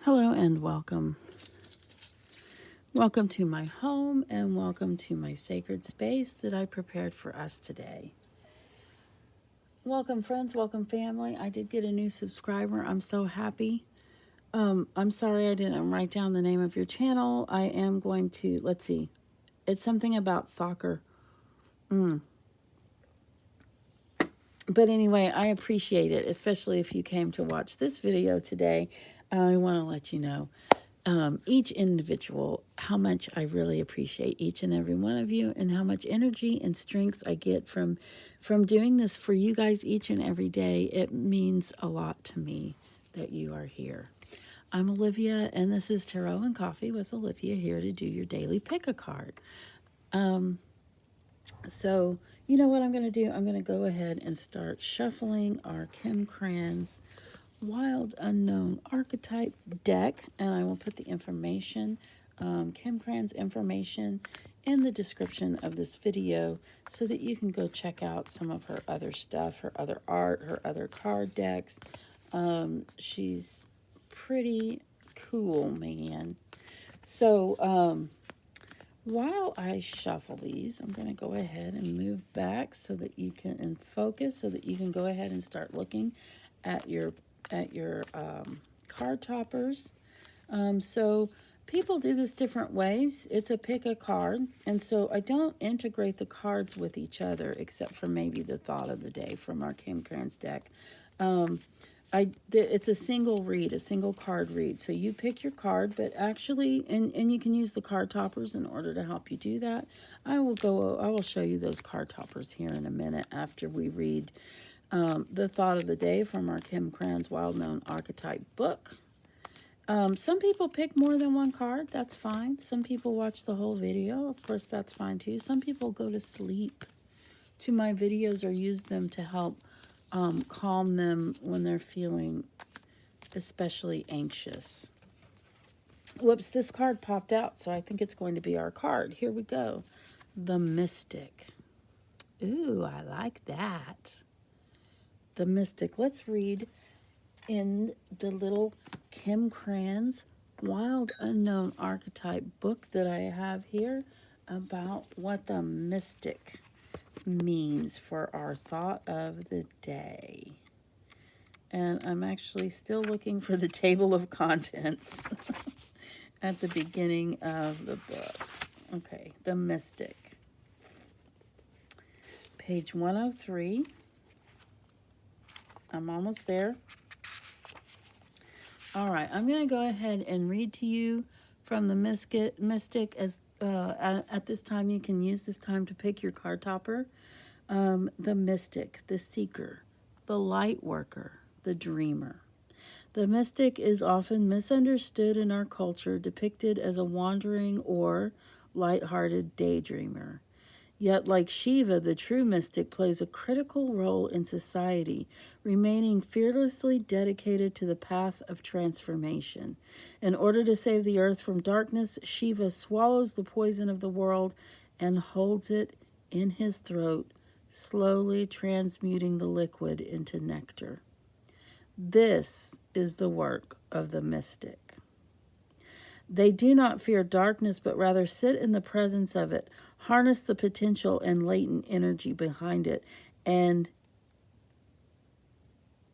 Hello and welcome. Welcome to my home and welcome to my sacred space that I prepared for us today. Welcome, friends. Welcome, family. I did get a new subscriber. I'm so happy. I'm sorry I didn't write down the name of your channel. I am going to, let's see. It's something about soccer. But anyway, I appreciate it, especially if you came to watch this video today. I want to let you know, each individual, how much I really appreciate each and every one of you, and how much energy and strength I get from doing this for you guys each and every day. It means a lot to me that you are here. I'm Olivia, and this is Tarot and Coffee with Olivia, here to do your daily pick a card. So, you know what I'm going to do? I'm going to go ahead and start shuffling our Krans Wild Unknown Archetype deck, and I will put the information, Krans information, in the description of this video so that you can go check out some of her other stuff, her other art, her other card decks. She's pretty cool, man. So, while I shuffle these, I'm going to go ahead and move back so that you can, and focus so that you can go ahead and start looking at your card toppers. So people do this different ways. It's a pick a card, and so I don't integrate the cards with each other except for maybe the thought of the day from our Krans deck. It's a single read, a single card read. So you pick your card, but actually, and you can use the card toppers in order to help you do that. I will show you those card toppers here in a minute after we read the thought of the day from our Krans Wild Known Archetype book. Some people pick more than one card. That's fine. Some people watch the whole video. Of course, that's fine too. Some people go to sleep to my videos or use them to help calm them when they're feeling especially anxious. Whoops, this card popped out, so I think it's going to be our card. Here we go. The Mystic. Ooh, I like that. The Mystic. Let's read in the little Krans Wild Unknown Archetype book that I have here about what the Mystic means for our thought of the day. And I'm actually still looking for the table of contents at the beginning of the book. Okay, the Mystic. Page 103. I'm almost there. All right, I'm going to go ahead and read to you from the Mystic. As at this time, you can use this time to pick your card topper. The Mystic, the Seeker, the Light Worker, the Dreamer. The Mystic is often misunderstood in our culture, depicted as a wandering or light-hearted daydreamer. Yet, like Shiva, the true mystic plays a critical role in society, remaining fearlessly dedicated to the path of transformation. In order to save the earth from darkness, Shiva swallows the poison of the world and holds it in his throat, slowly transmuting the liquid into nectar. This is the work of the mystic. They do not fear darkness, but rather sit in the presence of it, harness the potential and latent energy behind it, and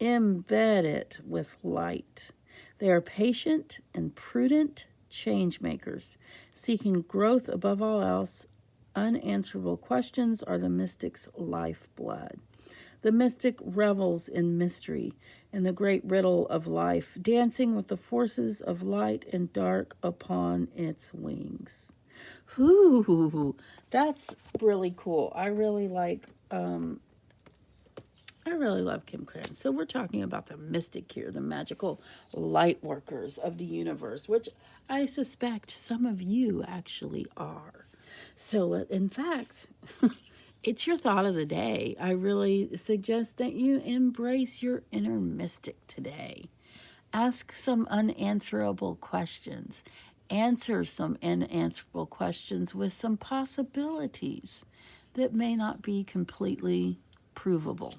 embed it with light. They are patient and prudent change makers, seeking growth above all else. Unanswerable questions are the mystic's lifeblood. The mystic revels in mystery and the great riddle of life, dancing with the forces of light and dark upon its wings. Ooh, that's really cool. I really love Krans. So we're talking about the mystic here, the magical light workers of the universe, which I suspect some of you actually are. So, in fact, it's your thought of the day. I really suggest that you embrace your inner mystic today. Ask some unanswerable questions. Answer some unanswerable questions with some possibilities that may not be completely provable.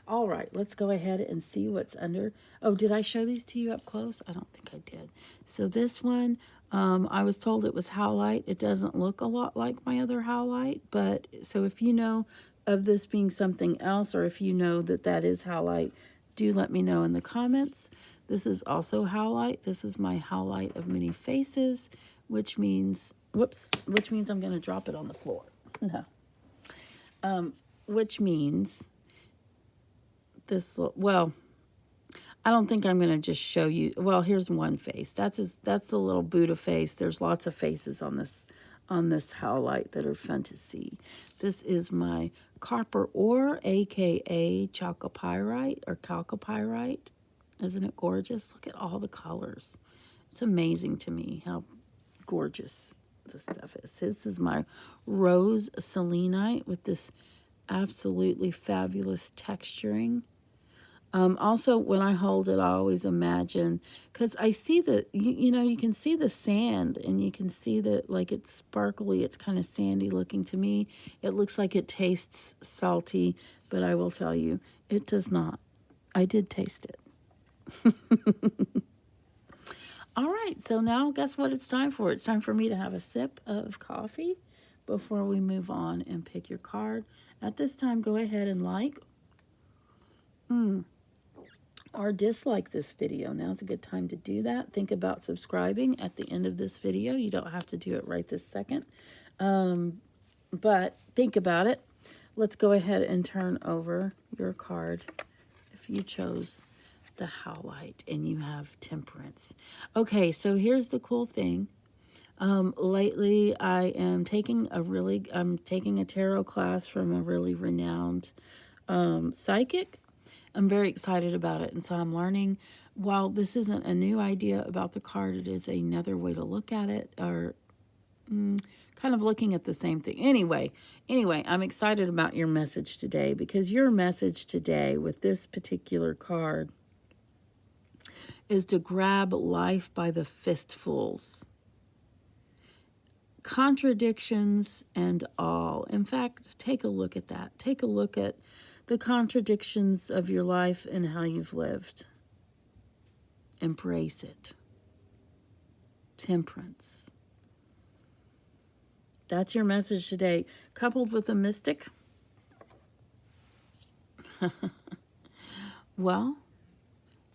All right, let's go ahead and see what's under. Oh, did I show these to you up close? I don't think I did. So this one, I was told it was Howlite. It doesn't look a lot like my other Howlite, but so if you know of this being something else, or if you know that that is Howlite, do let me know in the comments. This is also Howlite. This is my Howlite of many faces, which means, whoops, which means I'm going to drop it on the floor. No. Which means this, well, I don't think I'm going to just show you. Well, here's one face. That's the little Buddha face. There's lots of faces on this Howlite that are fun to see. This is my copper ore, aka Chalkopyrite or Chalkopyrite. Isn't it gorgeous? Look at all the colors. It's amazing to me how gorgeous this stuff is. This is my rose selenite with this absolutely fabulous texturing. Also, when I hold it, I always imagine, because I see you know, you can see the sand, and you can see that, like, it's sparkly, it's kind of sandy looking to me. It looks like it tastes salty, but I will tell you, it does not. I did taste it. All right, so now guess what it's time for? It's time for me to have a sip of coffee before we move on and pick your card. At this time, go ahead and like or dislike this video. Now's a good time to do that. Think about subscribing at the end of this video. You don't have to do it right this second, but think about it. Let's go ahead and turn over your card if you chose the Howlite and you have Temperance. Okay, so here's the cool thing. Lately, I am taking a tarot class from a really renowned psychic. I'm very excited about it, and so I'm learning. While this isn't a new idea about the card, it is another way to look at it, or kind of looking at the same thing. Anyway, I'm excited about your message today, because your message today with this particular card is to grab life by the fistfuls. Contradictions and all. In fact, take a look at that. Take a look at the contradictions of your life and how you've lived. Embrace it. Temperance. That's your message today. Coupled with a mystic. Well,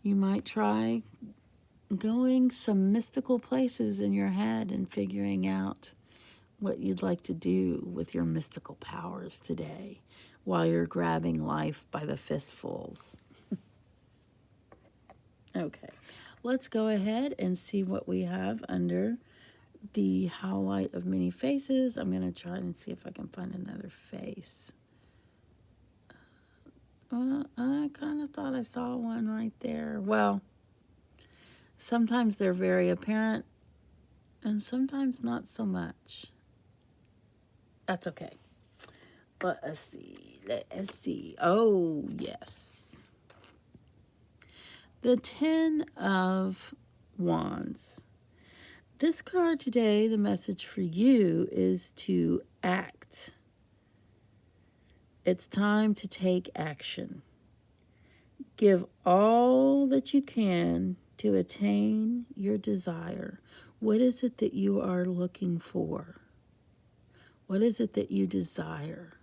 you might try going some mystical places in your head and figuring out what you'd like to do with your mystical powers today while you're grabbing life by the fistfuls. Okay, let's go ahead and see what we have under the Howlite of many faces. I'm going to try and see if I can find another face. Well, I kind of thought I saw one right there. Well, sometimes they're very apparent, and sometimes not so much. That's okay. Let's see. Oh, yes. The 10 of Wands. This card today, the message for you is to act. It's time to take action. Give all that you can to attain your desire. What is it that you are looking for? What is it that you desire?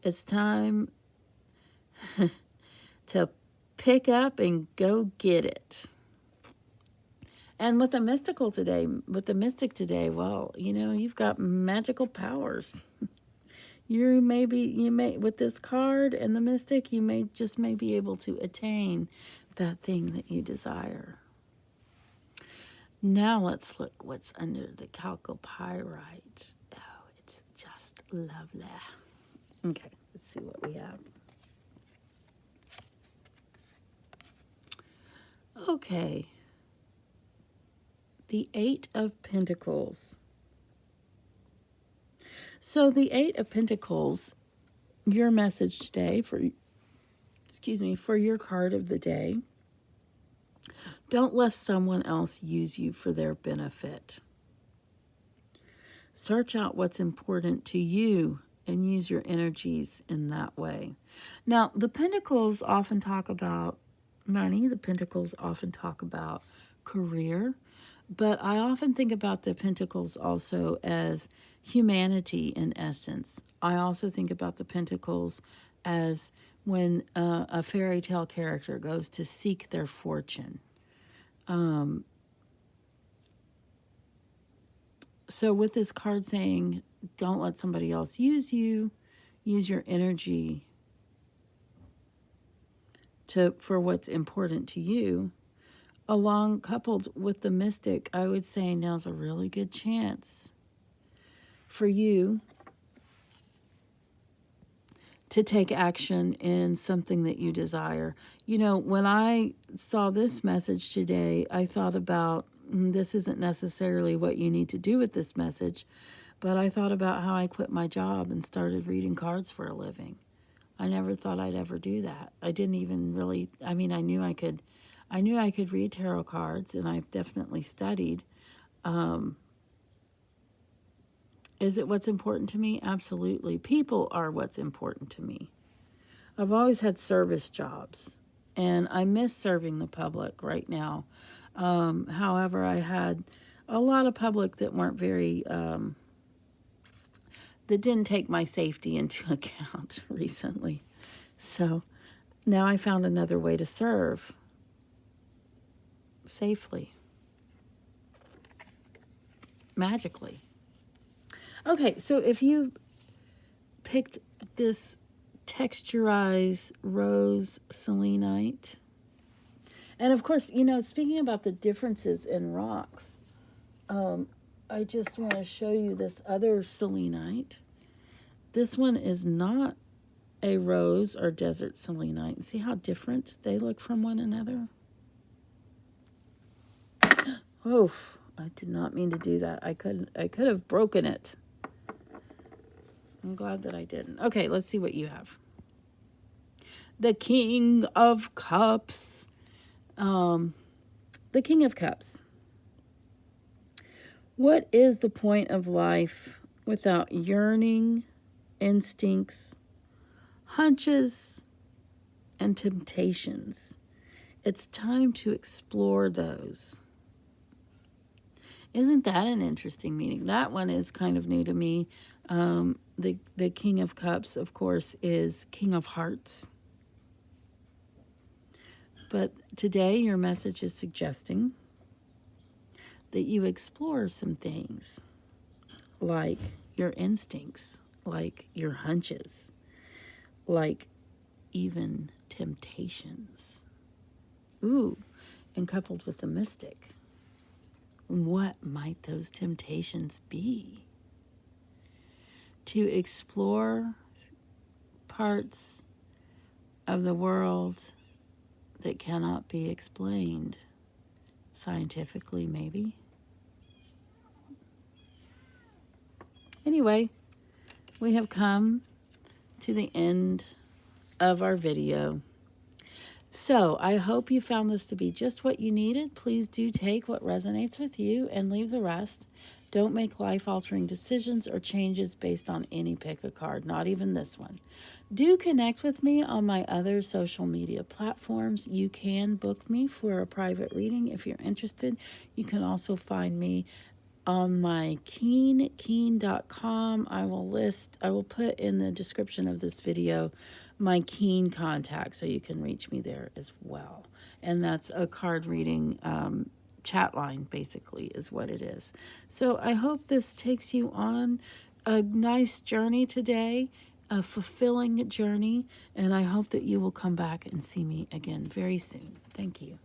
It's time to pick up and go get it. And with the mystic today, well, you know, you've got magical powers. You may with this card and the mystic, you may be able to attain that thing that you desire. Now let's look what's under the Chalkopyrite. Oh, it's just lovely. Okay, let's see what we have. Okay. The 8 of Pentacles. So the 8 of Pentacles, your message today for your card of the day. Don't let someone else use you for their benefit. Search out what's important to you and use your energies in that way. Now, the Pentacles often talk about money. The Pentacles often talk about career. But I often think about the Pentacles also as humanity in essence. I also think about the Pentacles as when a fairy tale character goes to seek their fortune. So with this card saying, don't let somebody else use you, use your energy for what's important to you, along coupled with the Mystic, I would say now's a really good chance for you to take action in something that you desire. You know, when I saw this message today, I thought about, this isn't necessarily what you need to do with this message, but I thought about how I quit my job and started reading cards for a living. I never thought I'd ever do that. I didn't even really, I mean, I knew I could read tarot cards, and I've definitely studied. Is it what's important to me? Absolutely. People are what's important to me. I've always had service jobs, and I miss serving the public right now. However, I had a lot of public that weren't very, that didn't take my safety into account recently. So now I found another way to serve safely, magically. Okay, so if you picked this texturized rose selenite, and of course, you know, speaking about the differences in rocks, I just want to show you this other selenite. This one is not a rose or desert selenite. See how different they look from one another? Oh, I did not mean to do that. I could have broken it. I'm glad that I didn't. Okay, let's see what you have. The King of Cups. The King of Cups. What is the point of life without yearning, instincts, hunches, and temptations? It's time to explore those. Isn't that an interesting meaning? That one is kind of new to me. The King of Cups, of course, is King of Hearts. But today your message is suggesting that you explore some things like your instincts, like your hunches, like even temptations. Ooh, and coupled with the Mystic. What might those temptations be? To explore parts of the world that cannot be explained scientifically, maybe. Anyway, we have come to the end of our video. So I hope you found this to be just what you needed. Please do take what resonates with you and leave the rest. Don't make life-altering decisions or changes based on any pick a card, not even this one. Do connect with me on my other social media platforms. You can book me for a private reading if you're interested. You can also find me on my keen.com. I will put in the description of this video my Keen contact, so you can reach me there as well. And that's a card reading chat line, basically, is what it is. So I hope this takes you on a nice journey today, a fulfilling journey, and I hope that you will come back and see me again very soon. Thank you.